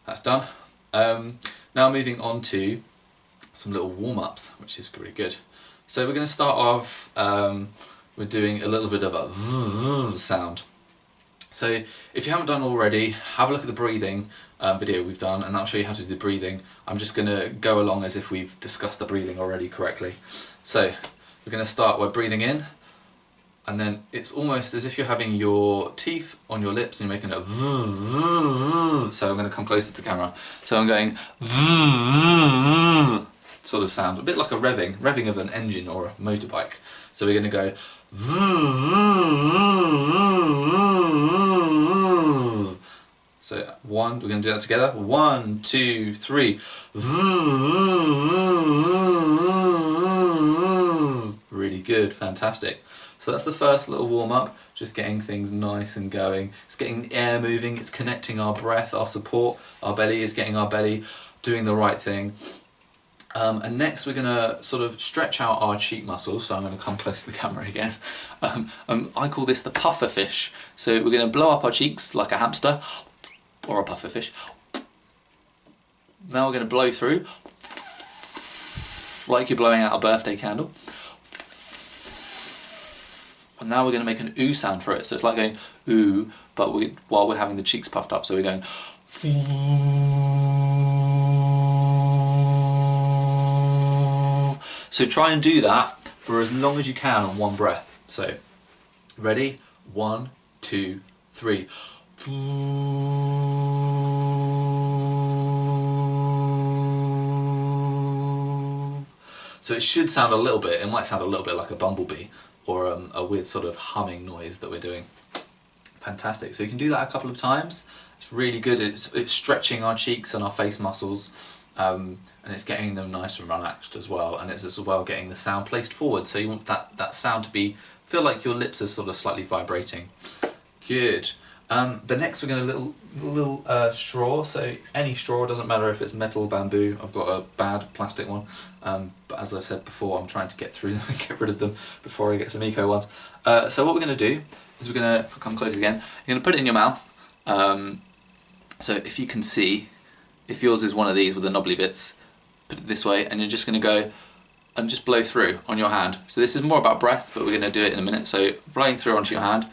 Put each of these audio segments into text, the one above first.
That's done. Now moving on to some little warm-ups, which is really good. So we're going to start off with doing a little bit of a sound. So if you haven't done already, have a look at the breathing video we've done, and that'll show you how to do the breathing. I'm just going to go along as if we've discussed the breathing already correctly. So we're going to start by breathing in, and then it's almost as if you're having your teeth on your lips and you're making a so I'm going to come closer to the camera. So I'm going sort of sound, a bit like a revving of an engine or a motorbike. So we're going to go so we're going to do that together. 1, 2, 3. Really good, fantastic. So that's the first little warm-up, just getting things nice and going. It's getting the air moving, it's connecting our breath, our support, our belly is getting our belly doing the right thing. And next we're going to sort of stretch out our cheek muscles, so I'm going to come close to the camera again. I call this the puffer fish. So we're going to blow up our cheeks like a hamster, or a puffer fish. Now we're going to blow through, like you're blowing out a birthday candle. And now we're going to make an ooh sound for it, so it's like going ooh, but while we're having the cheeks puffed up, so we're going so try and do that for as long as you can on one breath. So, ready? 1, 2, 3. So it should sound a little bit, it might sound a little bit like a bumblebee, or a weird sort of humming noise that we're doing. Fantastic. So you can do that a couple of times. It's really good. It's stretching our cheeks and our face muscles, and it's getting them nice and relaxed as well. And it's as well getting the sound placed forward. So you want that sound to feel like your lips are sort of slightly vibrating. Good. The next we're going to little straw. So any straw, doesn't matter if it's metal or bamboo. I've got a bad plastic one, but as I've said before, I'm trying to get through them and get rid of them before I get some eco ones. So what we're going to do is we're going to, if I come close again, you're going to put it in your mouth. So if you can see, if yours is one of these with the knobbly bits, put it this way, and you're just going to go and just blow through on your hand. So this is more about breath, but we're going to do it in a minute. So blowing through onto your hand.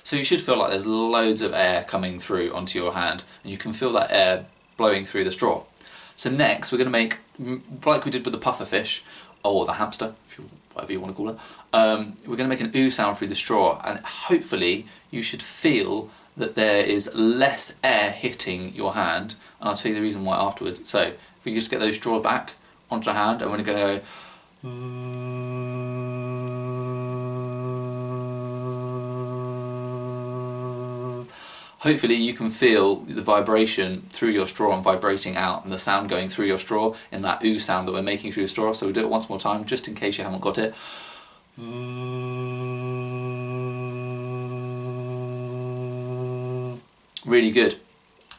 So you should feel like there's loads of air coming through onto your hand, and you can feel that air blowing through the straw. So next we're going to make, like we did with the puffer fish, or the hamster, whatever you want to call it, we're going to make an ooh sound through the straw, and hopefully you should feel that there is less air hitting your hand, and I'll tell you the reason why afterwards. So if we just get those straws back onto the hand, and we're going to go hopefully you can feel the vibration through your straw and vibrating out, and the sound going through your straw in that ooh sound that we're making through the straw. So we'll do it once more time, just in case you haven't got it. Really good.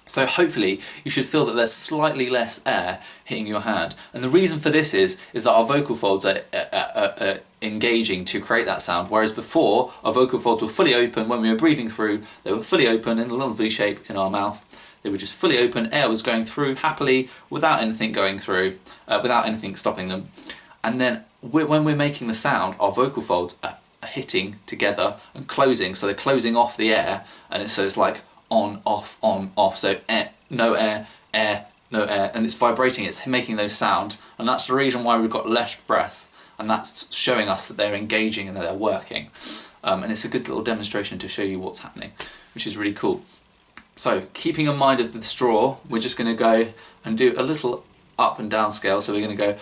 So hopefully you should feel that there's slightly less air hitting your hand. And the reason for this is that our vocal folds are engaging to create that sound, whereas before our vocal folds were fully open. When we were breathing through, they were fully open in a little V shape in our mouth. They were just fully open, air was going through happily without anything going through, without anything stopping them. And then when we're making the sound, our vocal folds are hitting together and closing, so they're closing off the air, and so it's like on, off, so air, no air, air, no air, and it's vibrating, it's making those sounds, and that's the reason why we've got less breath, and that's showing us that they're engaging and that they're working. And it's a good little demonstration to show you what's happening, which is really cool. So keeping in mind of the straw, we're just going to go and do a little up and down scale, so we're going to go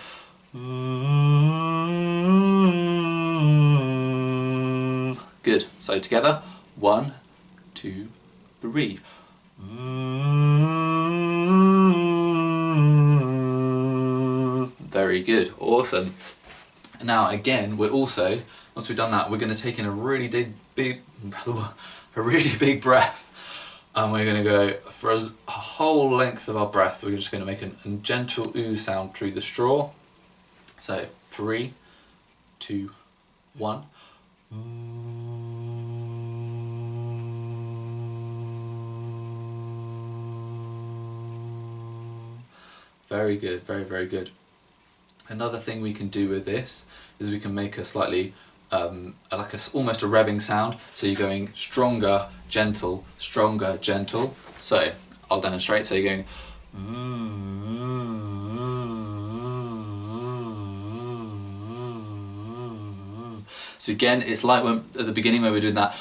good. So together, 1, 2, 3. Very good, awesome. Now again, we're also, once we've done that, we're going to take in a really big breath, and we're going to go for a whole length of our breath. We're just going to make a gentle ooh sound through the straw. So 3, 2, 1. Very good, very, very good. Another thing we can do with this is we can make a slightly, like almost a revving sound. So you're going stronger, gentle, stronger, gentle. So I'll demonstrate. So you're going. So again, it's like when, at the beginning when we're doing that,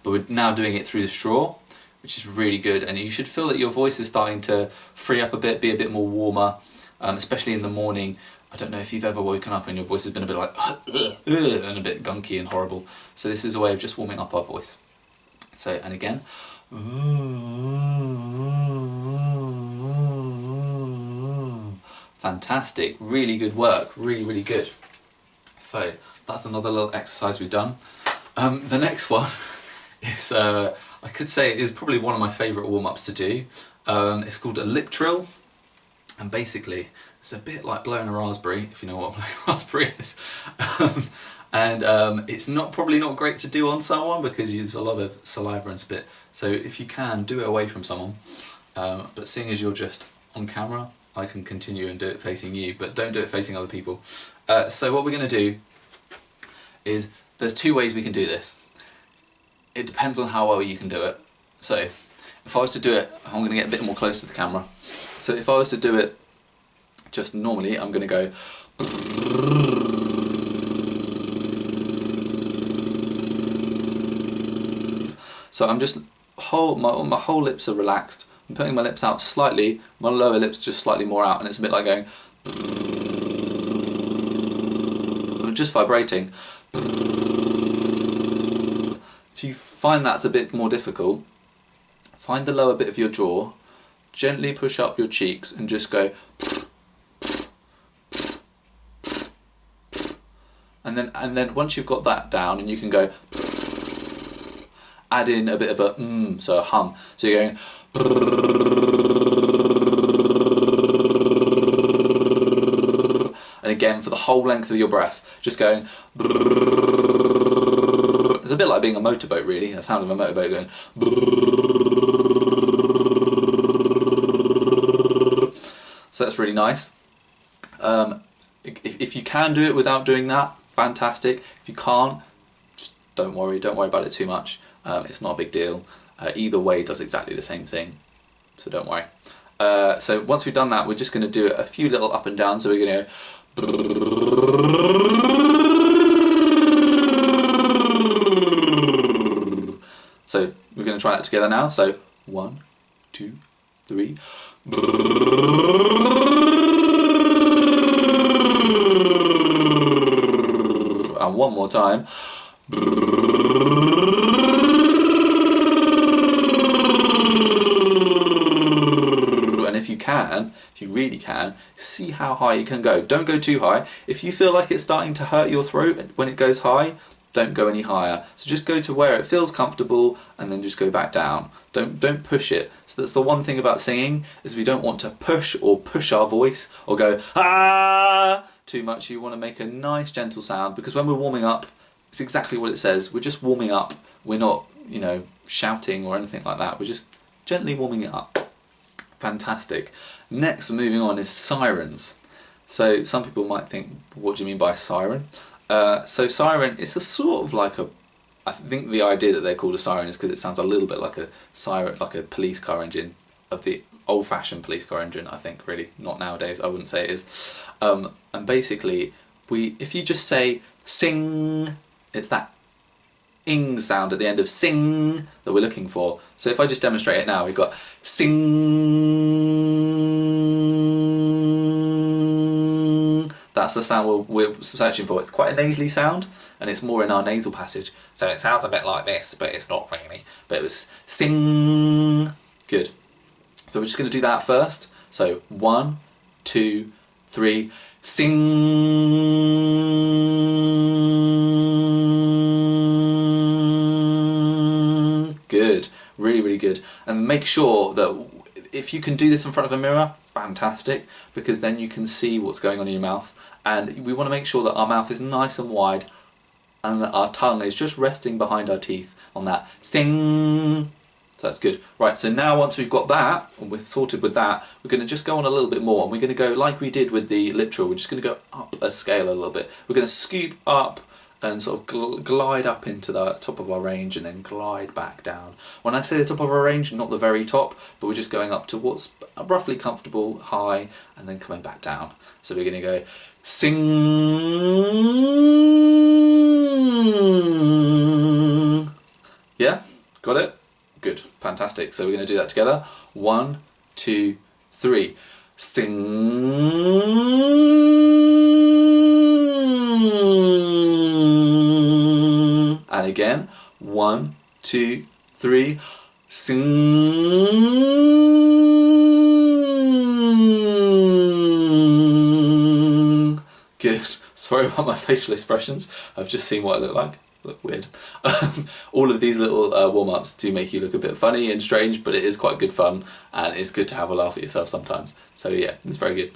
but we're now doing it through the straw, which is really good. And you should feel that your voice is starting to free up a bit, be a bit more warmer, especially in the morning. I don't know if you've ever woken up and your voice has been a bit like, and a bit gunky and horrible. So this is a way of just warming up our voice. So, and again. Fantastic, really good work, really, really good. So that's another little exercise we've done. The next one is, I could say, is probably one of my favourite warm-ups to do. It's called a lip trill, and basically it's a bit like blowing a raspberry, if you know what blowing a raspberry is. It's probably not great to do on someone because there's a lot of saliva and spit. So if you can, do it away from someone. But seeing as you're just on camera, I can continue and do it facing you, but don't do it facing other people. So what we're going to do is, there's two ways we can do this. It depends on how well you can do it. So if I was to do it, I'm going to get a bit more close to the camera. So if I was to do it just normally, I'm going to go. So I'm just, my whole lips are relaxed. I'm putting my lips out slightly, my lower lips just slightly more out, and it's a bit like going, just vibrating. If you find that's a bit more difficult, find the lower bit of your jaw, gently push up your cheeks and just go, and then once you've got that down and you can go, add in a bit of a so a hum. So you're going, and again for the whole length of your breath, just going. It's a bit like being a motorboat, really. The sound of a motorboat going. So that's really nice. If you can do it without doing that, fantastic. If you can't, just don't worry about it too much. It's not a big deal. Either way does exactly the same thing, so don't worry. So once we've done that, we're just going to do a few little up and down. So we're going to So we're going to try that together now. So 1, 2, 3. And one more time. And if you really can, see how high you can go. Don't go too high. If you feel like it's starting to hurt your throat when it goes high, don't go any higher. So just go to where it feels comfortable and then just go back down. Don't push it. So that's the one thing about singing, is we don't want to push our voice or go ah too much. You want to make a nice gentle sound, because when we're warming up, it's exactly what it says. We're just warming up. We're not, shouting or anything like that. We're just gently warming it up. Fantastic. Next, moving on, is sirens. So some people might think, what do you mean by a siren? So siren, it's a sort of like I think the idea that they're called a siren is because it sounds a little bit like a siren, like a police car engine, of the old-fashioned police car engine, I think, really. Not nowadays, I wouldn't say it is. And basically, if you just say sing, it's that ing sound at the end of sing that we're looking for. So if I just demonstrate it now, we've got sing. That's the sound we're searching for. It's quite a nasally sound, and it's more in our nasal passage. So it sounds a bit like this, but it's not really. But it was sing. Good. So we're just going to do that first. So 1, 2, 3, sing. Good. Really, really good. And make sure that if you can do this in front of a mirror, fantastic, because then you can see what's going on in your mouth. And we want to make sure that our mouth is nice and wide and that our tongue is just resting behind our teeth on that sing. So So that's good. Right, so now once we've got that, and we're sorted with that, we're going to just go on a little bit more, and we're going to go like we did with the lip trill, we're just going to go up a scale a little bit. We're going to scoop up and sort of glide up into the top of our range and then glide back down. When I say the top of our range, not the very top, but we're just going up to what's roughly comfortable, high, and then coming back down. So we're going to go sing. Yeah? Got it? Good. Fantastic. So we're going to do that together. 1, 2, 3. Sing. And again. 1, 2, 3. Sing. Good. Sorry about my facial expressions. I've just seen what I look like. Look weird. All of these little warm-ups do make you look a bit funny and strange, but it is quite good fun, and it's good to have a laugh at yourself sometimes. So yeah, it's very good.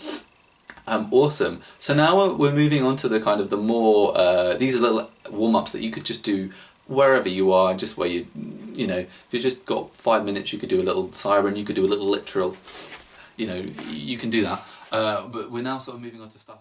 Awesome. So now we're moving on to the kind of the more, these are little warm-ups that you could just do wherever you are, just where you know, if you just got 5 minutes, you could do a little siren, you could do a little lip trill, you know, you can do that. But we're now sort of moving on to stuff